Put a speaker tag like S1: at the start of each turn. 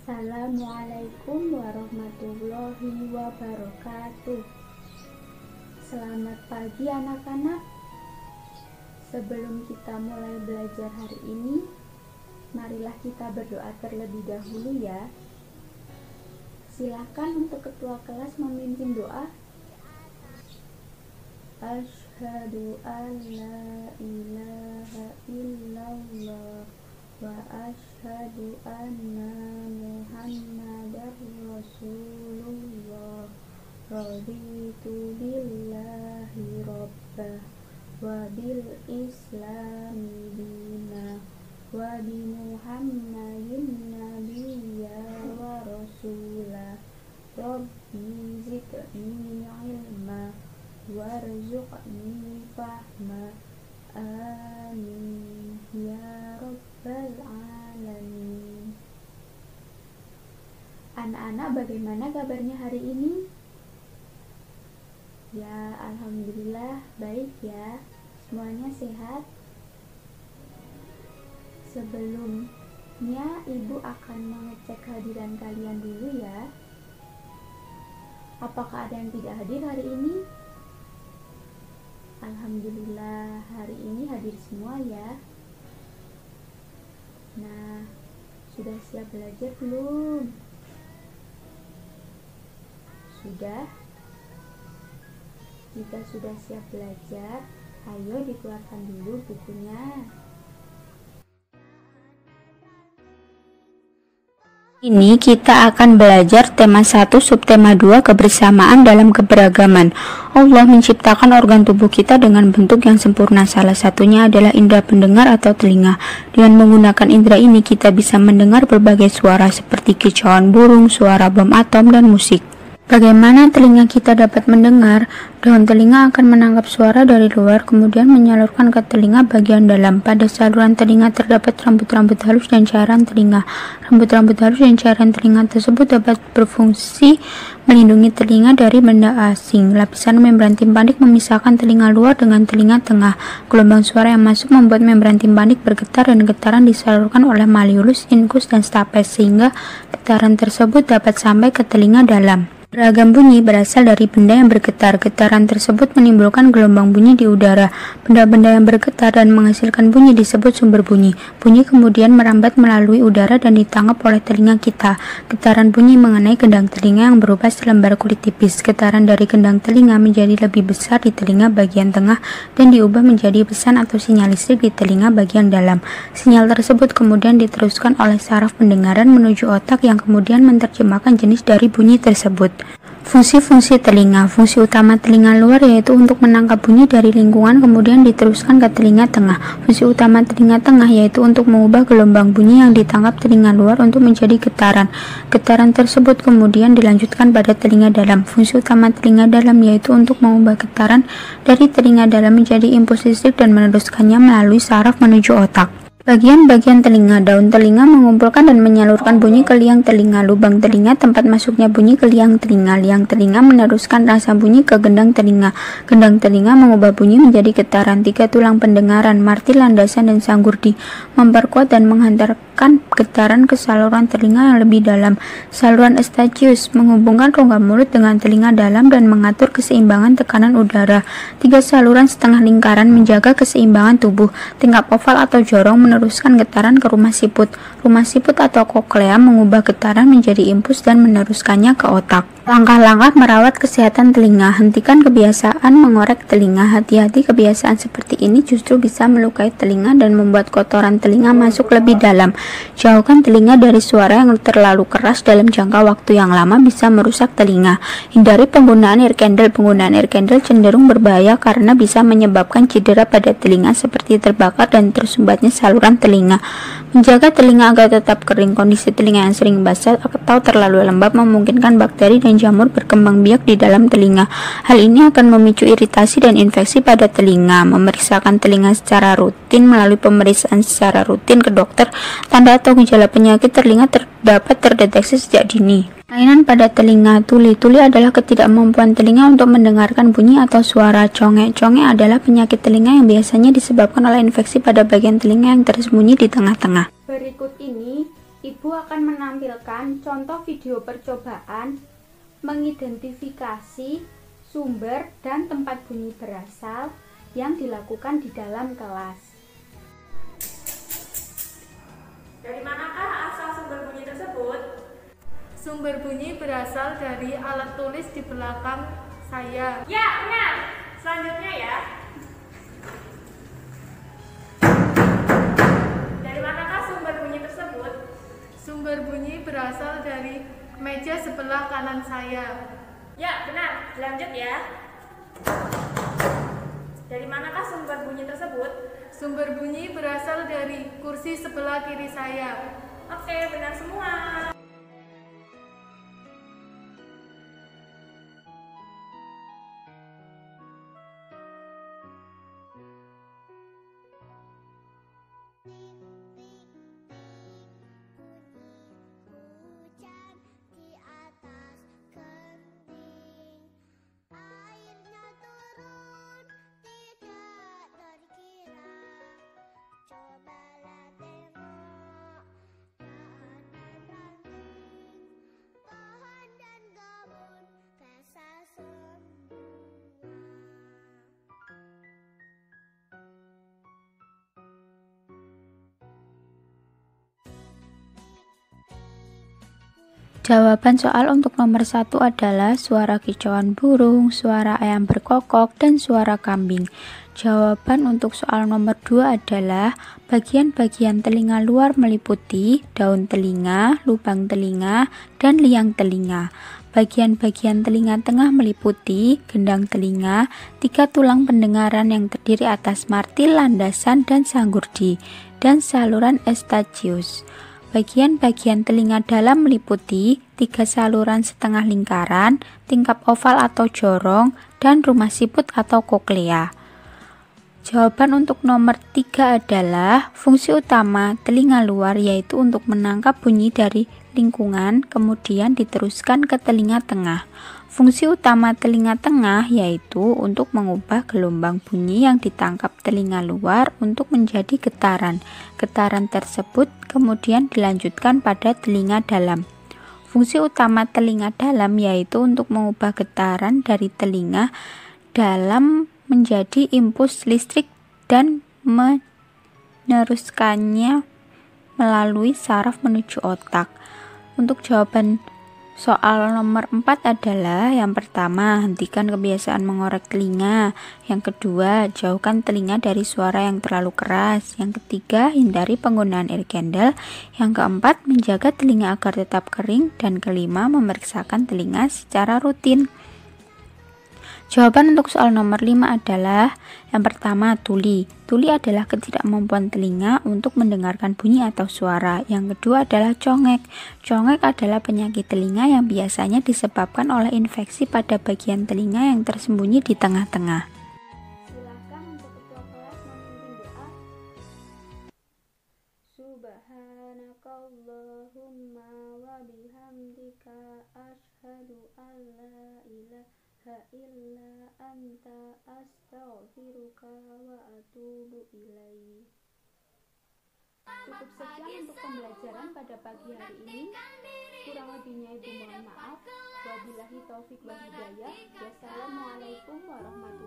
S1: Assalamualaikum warahmatullahi wabarakatuh. Selamat pagi anak-anak. Sebelum kita mulai belajar hari ini, marilah kita berdoa terlebih dahulu ya. Silakan untuk ketua kelas memimpin doa. Asyhadu an la ilaha illallah wa asyhadu anna Muhammadar Rasulullah. Raditu billahi rabbah wa bil islami dina wa bi Muhammadin nabiyya wa rasulah. Rabbi zidni ilma warzuqni fahma. Amin ya rabbal alamin. Anak-anak, bagaimana kabarnya hari ini? Ya, alhamdulillah baik ya. Semuanya sehat. Sebelumnya ibu akan mengecek kehadiran kalian dulu ya. Apakah ada yang tidak hadir hari ini? Alhamdulillah hari ini hadir semua ya. Nah, sudah siap belajar belum? Sudah? Jika sudah siap belajar, ayo dikeluarkan dulu bukunya.
S2: Ini kita akan belajar tema 1 subtema 2 kebersamaan dalam keberagaman. Allah menciptakan organ tubuh kita dengan bentuk yang sempurna. Salah satunya adalah indera pendengar atau telinga. Dengan menggunakan indera ini kita bisa mendengar berbagai suara seperti kicauan burung, suara bom atom, dan musik. Bagaimana telinga kita dapat mendengar? Daun telinga akan menangkap suara dari luar, kemudian menyalurkan ke telinga bagian dalam. Pada saluran telinga terdapat rambut-rambut halus dan cairan telinga. Rambut-rambut halus dan cairan telinga tersebut dapat berfungsi melindungi telinga dari benda asing. Lapisan membran timpanik memisahkan telinga luar dengan telinga tengah. Gelombang suara yang masuk membuat membran timpanik bergetar dan getaran disalurkan oleh malleolus, incus, dan stapes sehingga getaran tersebut dapat sampai ke telinga dalam. Beragam bunyi berasal dari benda yang bergetar. Getaran tersebut menimbulkan gelombang bunyi di udara. Benda-benda yang bergetar dan menghasilkan bunyi disebut sumber bunyi. Bunyi kemudian merambat melalui udara dan ditangkap oleh telinga kita. Getaran bunyi mengenai gendang telinga yang berupa selembar kulit tipis. Getaran dari gendang telinga menjadi lebih besar di telinga bagian tengah dan diubah menjadi pesan atau sinyal listrik di telinga bagian dalam. Sinyal tersebut kemudian diteruskan oleh saraf pendengaran menuju otak yang kemudian menerjemahkan jenis dari bunyi tersebut. Fungsi-fungsi telinga. Fungsi utama telinga luar yaitu untuk menangkap bunyi dari lingkungan kemudian diteruskan ke telinga tengah. Fungsi utama telinga tengah yaitu untuk mengubah gelombang bunyi yang ditangkap telinga luar untuk menjadi getaran. Getaran tersebut kemudian dilanjutkan pada telinga dalam. Fungsi utama telinga dalam yaitu untuk mengubah getaran dari telinga dalam menjadi impuls listrik dan meneruskannya melalui saraf menuju otak. Bagian-bagian telinga. Daun telinga mengumpulkan dan menyalurkan bunyi ke liang telinga. Lubang telinga tempat masuknya bunyi ke liang telinga. Liang telinga meneruskan rasa bunyi ke gendang telinga. Gendang telinga mengubah bunyi menjadi getaran. 3 tulang pendengaran, martil, landasan, dan sanggurdi memperkuat dan menghantarkan getaran ke saluran telinga yang lebih dalam. Saluran eustachius menghubungkan rongga mulut dengan telinga dalam dan mengatur keseimbangan tekanan udara. 3 saluran setengah lingkaran menjaga keseimbangan tubuh. Tingkap oval atau jorong meneruskan getaran ke rumah siput. Rumah siput atau koklea mengubah getaran menjadi impuls dan meneruskannya ke otak. Langkah-langkah merawat kesehatan telinga. Hentikan kebiasaan mengorek telinga. Hati-hati, kebiasaan seperti ini justru bisa melukai telinga dan membuat kotoran telinga masuk lebih dalam. Jauhkan telinga dari suara yang terlalu keras dalam jangka waktu yang lama bisa merusak telinga. Hindari penggunaan air candle. Penggunaan air candle cenderung berbahaya karena bisa menyebabkan cedera pada telinga seperti terbakar dan tersumbatnya saluran telinga. Menjaga telinga agar tetap kering. Kondisi telinga yang sering basah atau terlalu lembab memungkinkan bakteri dan jamur berkembang biak di dalam telinga. Hal ini akan memicu iritasi dan infeksi pada telinga. Memeriksakan telinga secara rutin. Melalui pemeriksaan secara rutin ke dokter, tanda atau gejala penyakit telinga dapat terdeteksi sejak dini. Kelainan pada telinga. Tuli. Tuli adalah ketidakmampuan telinga untuk mendengarkan bunyi atau suara. Congek. Congek adalah penyakit telinga yang biasanya disebabkan oleh infeksi pada bagian telinga yang tersembunyi di tengah-tengah.
S1: Berikut ini Ibu akan menampilkan contoh video percobaan mengidentifikasi sumber dan tempat bunyi berasal yang dilakukan di dalam kelas.
S3: Dari manakah asal sumber bunyi tersebut?
S4: Sumber bunyi berasal dari alat tulis di belakang saya.
S3: Ya, benar. Selanjutnya ya. Dari manakah sumber bunyi tersebut?
S4: Sumber bunyi berasal dari meja sebelah kanan saya.
S3: Ya, benar. Lanjut ya. Dari manakah sumber bunyi tersebut?
S4: Sumber bunyi berasal dari kursi sebelah kiri saya.
S3: Oke, benar semua.
S2: Jawaban soal untuk nomor 1 adalah suara kicauan burung, suara ayam berkokok, dan suara kambing. Jawaban untuk soal nomor 2 adalah bagian-bagian telinga luar meliputi daun telinga, lubang telinga, dan liang telinga. Bagian-bagian telinga tengah meliputi gendang telinga, 3 tulang pendengaran yang terdiri atas martil, landasan, dan sanggurdi, dan saluran eustachius. Bagian-bagian telinga dalam meliputi 3 saluran setengah lingkaran, tingkap oval atau jorong, dan rumah siput atau koklea. Jawaban untuk nomor 3 adalah fungsi utama telinga luar yaitu untuk menangkap bunyi dari lingkungan, kemudian diteruskan ke telinga tengah. Fungsi utama telinga tengah yaitu untuk mengubah gelombang bunyi yang ditangkap telinga luar untuk menjadi getaran. Getaran tersebut kemudian dilanjutkan pada telinga dalam. Fungsi utama telinga dalam yaitu untuk mengubah getaran dari telinga dalam menjadi impuls listrik dan meneruskannya melalui saraf menuju otak. Untuk jawaban soal nomor 4 adalah yang pertama, hentikan kebiasaan mengorek telinga. Yang kedua, jauhkan telinga dari suara yang terlalu keras. Yang ketiga, hindari penggunaan air candle. Yang keempat, menjaga telinga agar tetap kering. Dan kelima, memeriksakan telinga secara rutin. Jawaban untuk soal nomor 5 adalah yang pertama, tuli. Tuli adalah ketidakmampuan telinga untuk mendengarkan bunyi atau suara. Yang kedua adalah congek. Congek adalah penyakit telinga yang biasanya disebabkan oleh infeksi pada bagian telinga yang tersembunyi di tengah-tengah.
S1: Silakan untuk ketua kelas memimpin doa. Subhanakallahumma wa bihamdika asyhadu an la ilaha illa anta astaghfiruka wa atubu ilaik. Cukup sekian untuk pembelajaran pada pagi hari ini. Kurang lebihnya ibu mohon maaf. Wabillahi taufik wal hidayah. Wassalamualaikum warahmatullahi wabarakatuh.